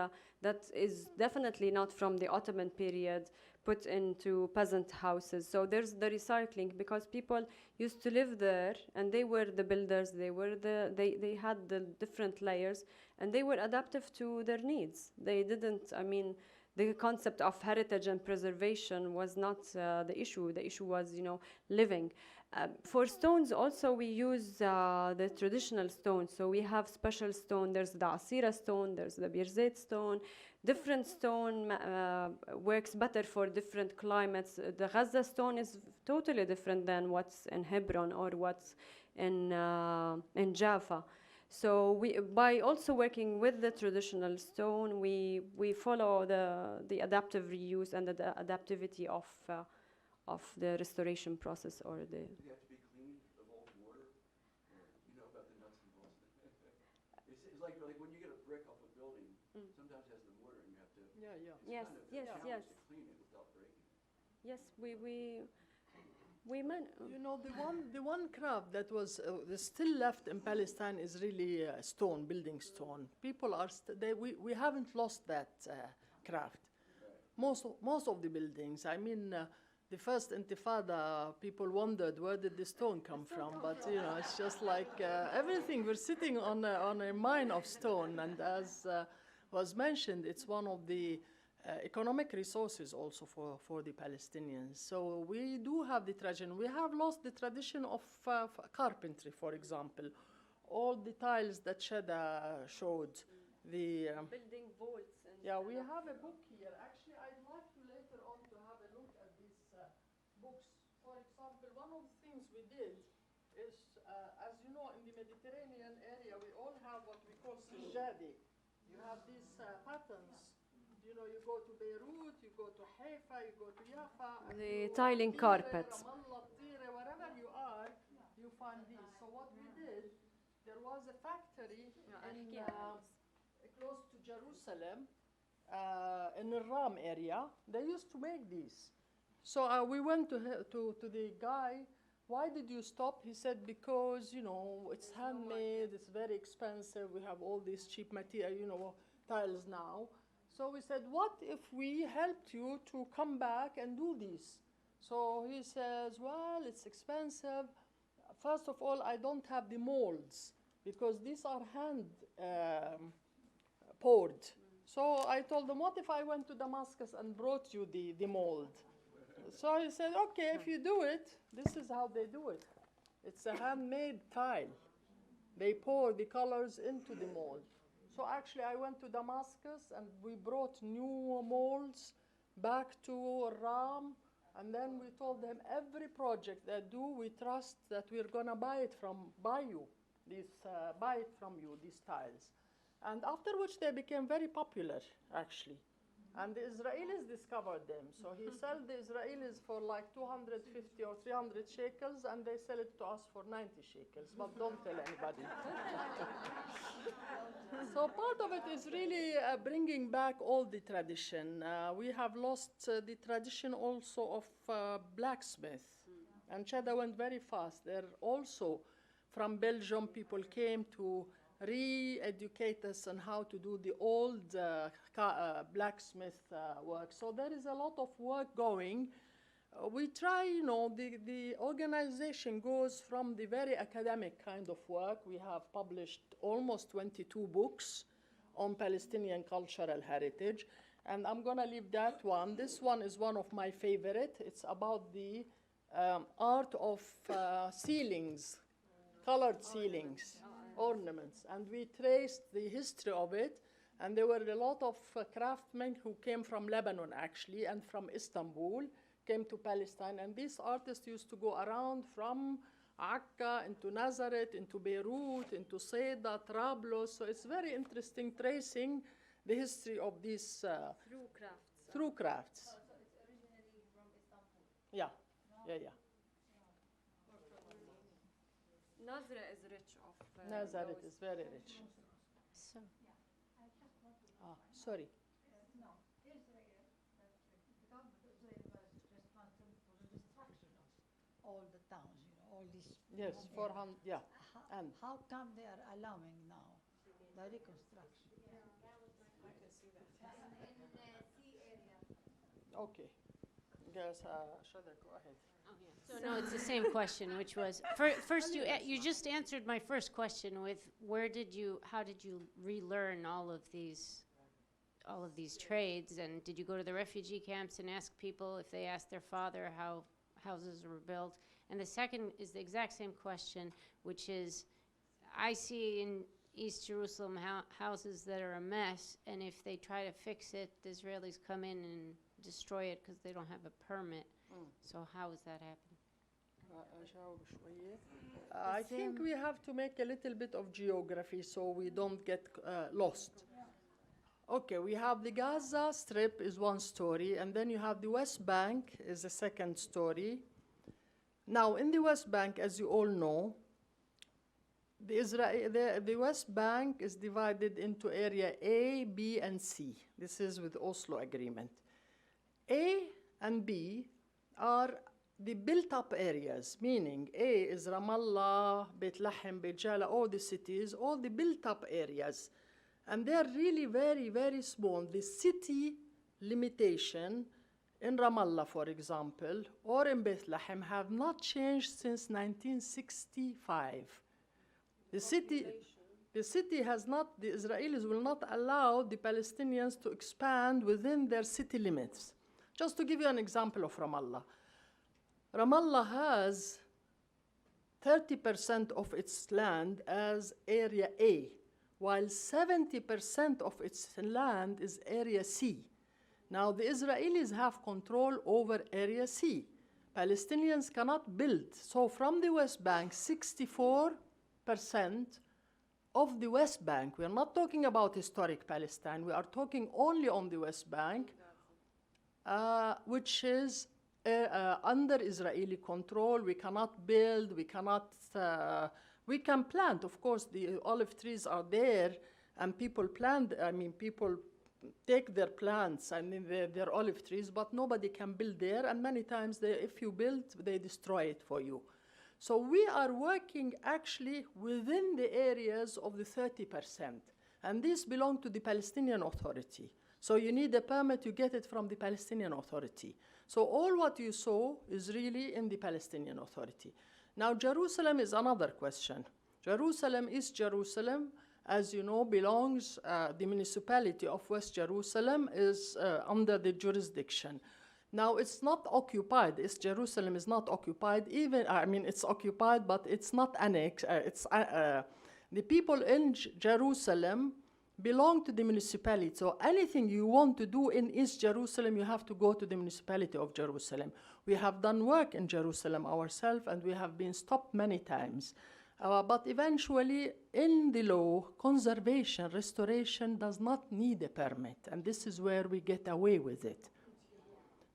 that is definitely not from the Ottoman period, put into peasant houses. So there's the recycling, because people used to live there, and they were the builders, they had the different layers, and they were adaptive to their needs. They didn't, I mean, the concept of heritage and preservation was not the issue. The issue was, you know, living. For stones also, we use the traditional stones. So we have special stone. There's the Asira stone, there's the Birzeit stone. Different stone works better for different climates. The Gaza stone is totally different than what's in Hebron or what's in Jaffa. So by also working with the traditional stone, we follow the adaptive reuse and the adaptivity of the restoration process, or the. Do they have to be cleaned of old mortar? Or, you know about the nuts and bolts? It's like when you get a brick off a building, sometimes it has the mortar, and you have to. Yeah, yeah. Yes, Kind of yes, challenge yes. to clean it without breaking it. Yes, we You know, the one craft that was still left in Palestine is really stone, building stone. People are we haven't lost that craft. Most of the buildings. I mean, the first Intifada, people wondered where did the stone come from, but you know, it's just like everything. We're sitting on a mine of stone, and as was mentioned, it's one of the economic resources also for the Palestinians. So we do have the tradition. We have lost the tradition of carpentry, for example. All the tiles that Shada showed. The building vaults. And yeah, we have a book here. Actually, I'd like to later on to have a look at these books. For example, one of the things we did is, as you know, in the Mediterranean area, we all have what we call sijadi. You have these patterns. You know, you go to Beirut, you go to Haifa, you go to Jaffa. The tiling carpets. Ramallah, wherever you are, you find these. So what we did, there was a factory in, close to Jerusalem, in the Ram area. They used to make these. So we went to the guy. Why did you stop? He said, because, you know, it's handmade, it's very expensive. We have all these cheap material, you know, tiles now. So we said, what if we helped you to come back and do this? So he says, well, it's expensive. First of all, I don't have the molds, because these are hand poured. So I told him, what if I went to Damascus and brought you the mold? So he said, okay, if you do it, this is how they do it. It's a handmade tile. They pour the colors into the mold. So actually, I went to Damascus, and we brought new molds back to Ram, and then we told them every project they do, we trust that we're gonna buy it from you, these tiles. And after which they became very popular, actually. And the Israelis discovered them. So he sold the Israelis for like 250 or 300 shekels, and they sell it to us for 90 shekels, but don't tell anybody. So part of it is really bringing back all the tradition. We have lost the tradition also of blacksmith. And Chada went very fast. There also, from Belgium, people came to re-educate us on how to do the old blacksmith work. So there is a lot of work going. We try, you know, the organization goes from the very academic kind of work. We have published almost 22 books on Palestinian cultural heritage. And I'm going to leave that one. This one is one of my favorite. It's about the art of ceilings, colored ceilings. Ornaments, and we traced the history of it, and there were a lot of craftsmen who came from Lebanon actually, and from Istanbul, came to Palestine, and these artists used to go around from, Akka, into Nazareth, into Beirut, into Seda, Trablus. So it's very interesting tracing the history of these through crafts. So it's originally from Istanbul. Yeah, yeah. Nazareth is rich of Nazareth those. is very rich. So, Sorry. No, Israel, the government of Israel was responsible for the destruction of all the towns, all these. Yes, 400, yeah. And How come they are allowing now the reconstruction? okay. Yes, Shada, go ahead. so no, it's the same question, which was, first you just answered my first question with how did you relearn all of these trades, and did you go to the refugee camps and ask people if they asked their father how houses were built? And the second is the exact same question, which is, I see in East Jerusalem houses that are a mess, and if they try to fix it, the Israelis come in and destroy it because they don't have a permit. So how is that happening? I think we have to make a little bit of geography so we don't get lost. Okay, we have the Gaza Strip is one story, and then you have the West Bank is the second story. Now, in the West Bank, as you all know, the West Bank is divided into area A, B, and C. This is with Oslo Agreement. A and B are the built-up areas, meaning A is Ramallah, Beit Lahem, Beit Jala, all the cities, all the built-up areas. And they're really very, very small. The city limitation in Ramallah, for example, or in Beit Lahem have not changed since 1965. The city has not, the Israelis will not allow the Palestinians to expand within their city limits. Just to give you an example of Ramallah. Ramallah has 30% of its land as Area A, while 70% of its land is Area C. Now, the Israelis have control over Area C. Palestinians cannot build. So from the West Bank, 64% of the West Bank, we are not talking about historic Palestine, we are talking only on the West Bank, which is under Israeli control. We cannot build, we can plant. Of course, the olive trees are there, and people plant, people take their plants, their olive trees, but nobody can build there, and many times, if you build, they destroy it for you. So we are working actually within the areas of the 30%, and these belong to the Palestinian Authority. So you need a permit, you get it from the Palestinian Authority. So all what you saw is really in the Palestinian Authority. Now, Jerusalem is another question. Jerusalem, East Jerusalem, as you know, belongs, the municipality of West Jerusalem is under the jurisdiction. Now, it's not occupied. East Jerusalem is not occupied. It's occupied, but it's not annexed. The people in Jerusalem belong to the municipality. So anything you want to do in East Jerusalem, you have to go to the municipality of Jerusalem. We have done work in Jerusalem ourselves, and we have been stopped many times. But eventually, in the law, conservation, restoration does not need a permit, and this is where we get away with it.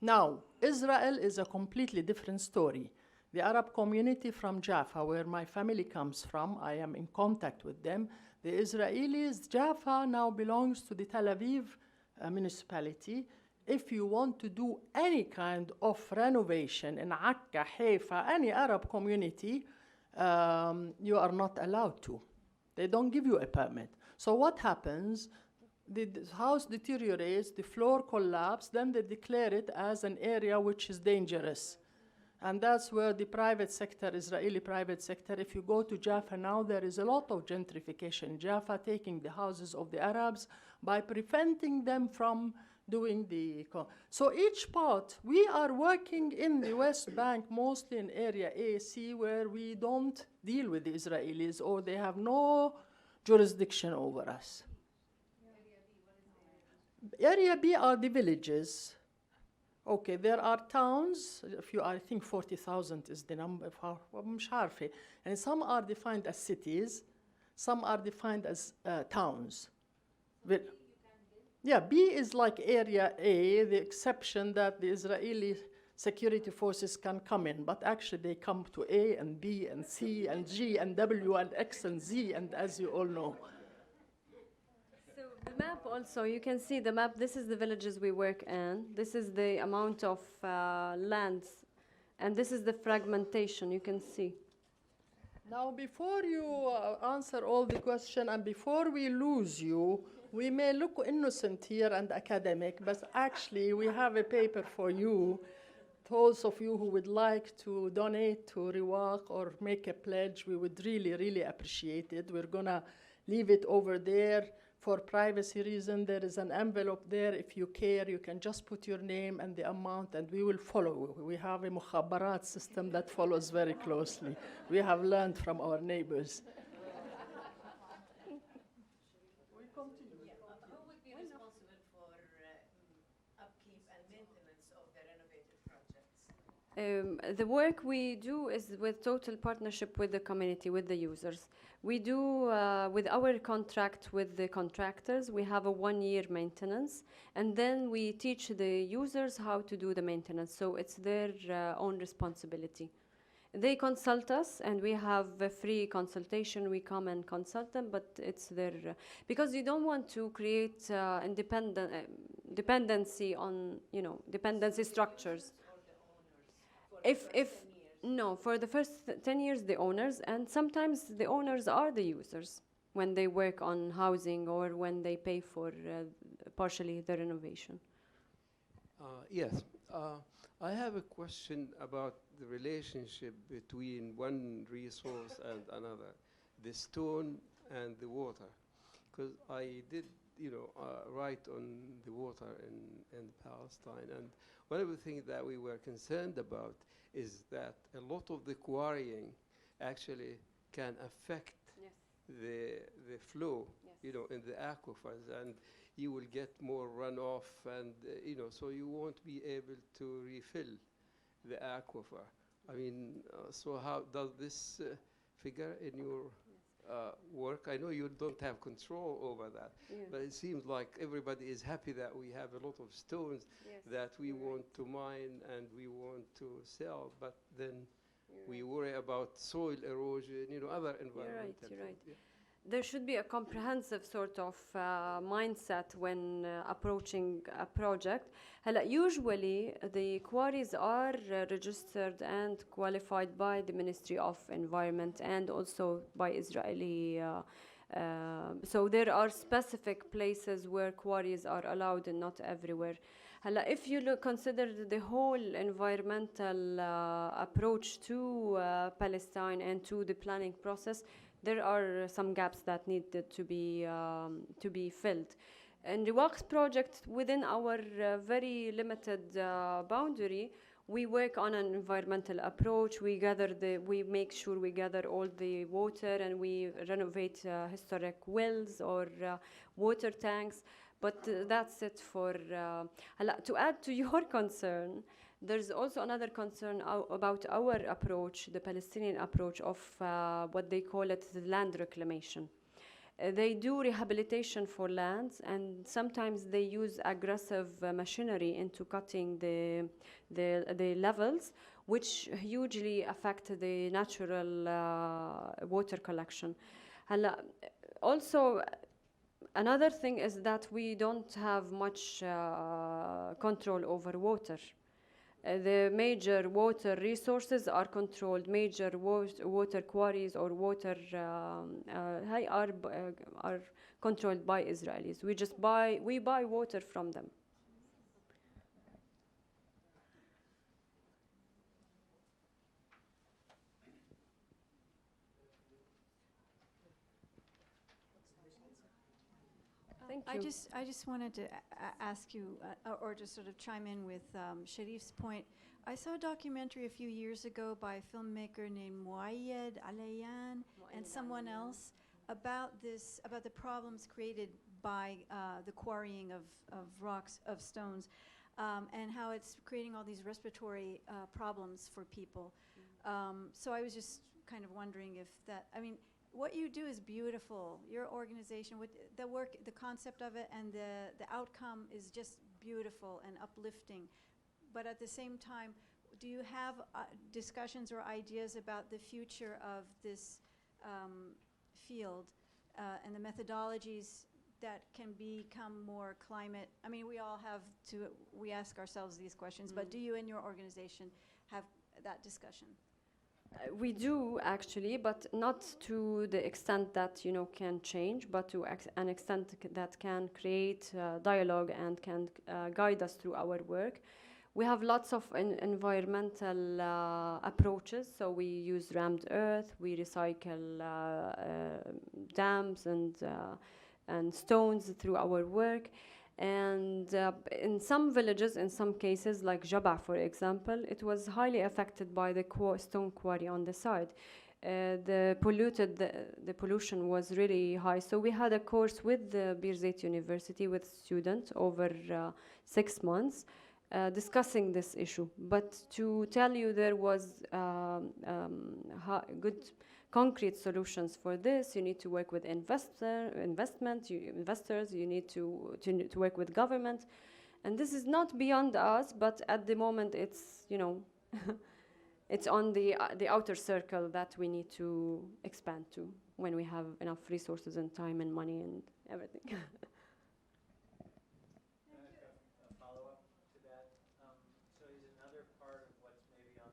Now, Israel is a completely different story. The Arab community from Jaffa, where my family comes from, I am in contact with them. The Israelis, Jaffa now belongs to the Tel Aviv municipality. If you want to do any kind of renovation in Akka, Haifa, any Arab community, you are not allowed to. They don't give you a permit. So what happens? The house deteriorates, the floor collapses, then they declare it as an area which is dangerous. And that's where the private sector, Israeli private sector, if you go to Jaffa now, there is a lot of gentrification in Jaffa, taking the houses of the Arabs by preventing them from doing the... So each part, we are working in the West Bank, mostly in area A, C, where we don't deal with the Israelis, or they have no jurisdiction over us. Area B are the villages. Okay, there are towns, I think 40,000 is the number, مش عارفة. And some are defined as cities, some are defined as towns. Yeah, B is like area A, the exception that the Israeli security forces can come in, but actually they come to A and B and C and G and W and X and Z, and as you all know. So the map also, you can see the map, this is the villages we work in, this is the amount of lands, and this is the fragmentation, you can see. Now, before you answer all the question and before we lose you, we may look innocent here and academic, but actually we have a paper for you. Those of you who would like to donate to Riwaq or make a pledge, we would really, really appreciate it. We're gonna leave it over there. For privacy reason, there is an envelope there. If you care, you can just put your name and the amount and we will follow. We have a mukhabarat system that follows very closely. We have learned from our neighbors. Who would be responsible for upkeep and maintenance of the renovated projects? The work we do is with total partnership with the community, with the users. We do, with our contract with the contractors, we have a 1-year maintenance, and then we teach the users how to do the maintenance, so it's their own responsibility. They consult us, and we have a free consultation. We come and consult them, but it's their, because you don't want to create dependency on, dependency structures. No, for the first 10 years, the owners, and sometimes the owners are the users when they work on housing or when they pay for partially the renovation. Yes, I have a question about the relationship between one resource and another, the stone and the water. Because I did, write on the water in Palestine, and one of the things that we were concerned about is that a lot of the quarrying actually can affect the flow, in the aquifers, and you will get more runoff, and so you won't be able to refill the aquifer. I mean, so how does this figure in your work? I know you don't have control over that, but it seems like everybody is happy that we have a lot of stones that we want to mine and we want to sell, but then we worry about soil erosion, other environmental. You're right. There should be a comprehensive sort of mindset when approaching a project. Usually the quarries are registered and qualified by the Ministry of Environment and also by Israeli. So there are specific places where quarries are allowed and not everywhere. If you consider the whole environmental approach to Palestine and to the planning process, there are some gaps that needed to be filled. In Riwaq's project, within our very limited boundary, we work on an environmental approach. We make sure we gather all the water, and we renovate historic wells or water tanks. But that's it for. To add to your concern, there's also another concern about our approach, the Palestinian approach of what they call it the land reclamation. They do rehabilitation for lands, and sometimes they use aggressive machinery into cutting the levels, which hugely affect the natural water collection. Also, another thing is that we don't have much control over water. The major water resources are controlled. Major water quarries or water are controlled by Israelis. We buy water from them. Thank you. I just wanted to ask you, or just sort of chime in with Sharif's point. I saw a documentary a few years ago by a filmmaker named Muayyad Alayan and someone else about the problems created by the quarrying of rocks, of stones. and how it's creating all these respiratory problems for people. So I was just kind of wondering if that, I mean, what you do is beautiful. Your organization, with the work, the concept of it, and the outcome is just beautiful and uplifting. But at the same time, do you have discussions or ideas about the future of this field and the methodologies that can become more climate? I mean, we all have to, we ask ourselves these questions, but do you and your organization have that discussion? We do actually, but not to the extent that can change, but to an extent that can create dialogue and can guide us through our work. We have lots of environmental approaches. So we use rammed earth, we recycle dams and stones through our work. And in some villages, in some cases, like Jaba, for example, it was highly affected by the stone quarry on the side. The pollution was really high. So we had a course with the Birzeit University with students over 6 months discussing this issue. But to tell you there was good concrete solutions for this, you need to work with investors, you need to work with government. And this is not beyond us, but at the moment it's, it's on the outer circle that we need to expand to when we have enough resources and time and money and everything. Follow-up to that. So is another part of what's maybe on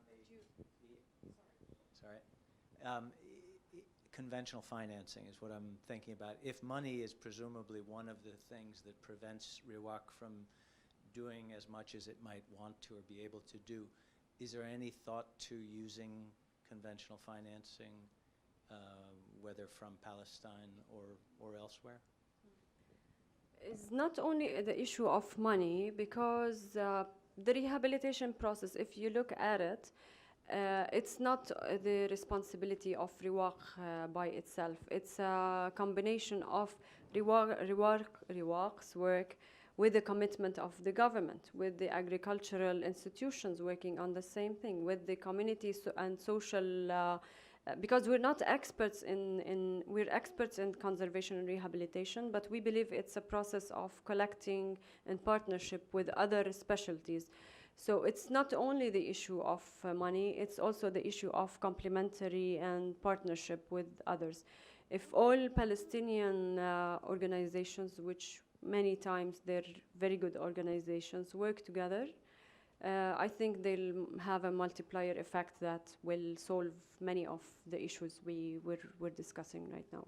conventional financing is what I'm thinking about. If money is presumably one of the things that prevents Riwaq from doing as much as it might want to or be able to do, is there any thought to using conventional financing, whether from Palestine or elsewhere? It's not only the issue of money, because the rehabilitation process, if you look at it, it's not the responsibility of Riwaq by itself. It's a combination of Riwaq's work with the commitment of the government, with the agricultural institutions working on the same thing, with the community and social, because we're not experts we're experts in conservation and rehabilitation, but we believe it's a process of collecting in partnership with other specialties. So it's not only the issue of money, it's also the issue of complementary and partnership with others. If all Palestinian organizations, which many times they're very good organizations, work together, I think they'll have a multiplier effect that will solve many of the issues we're discussing right now.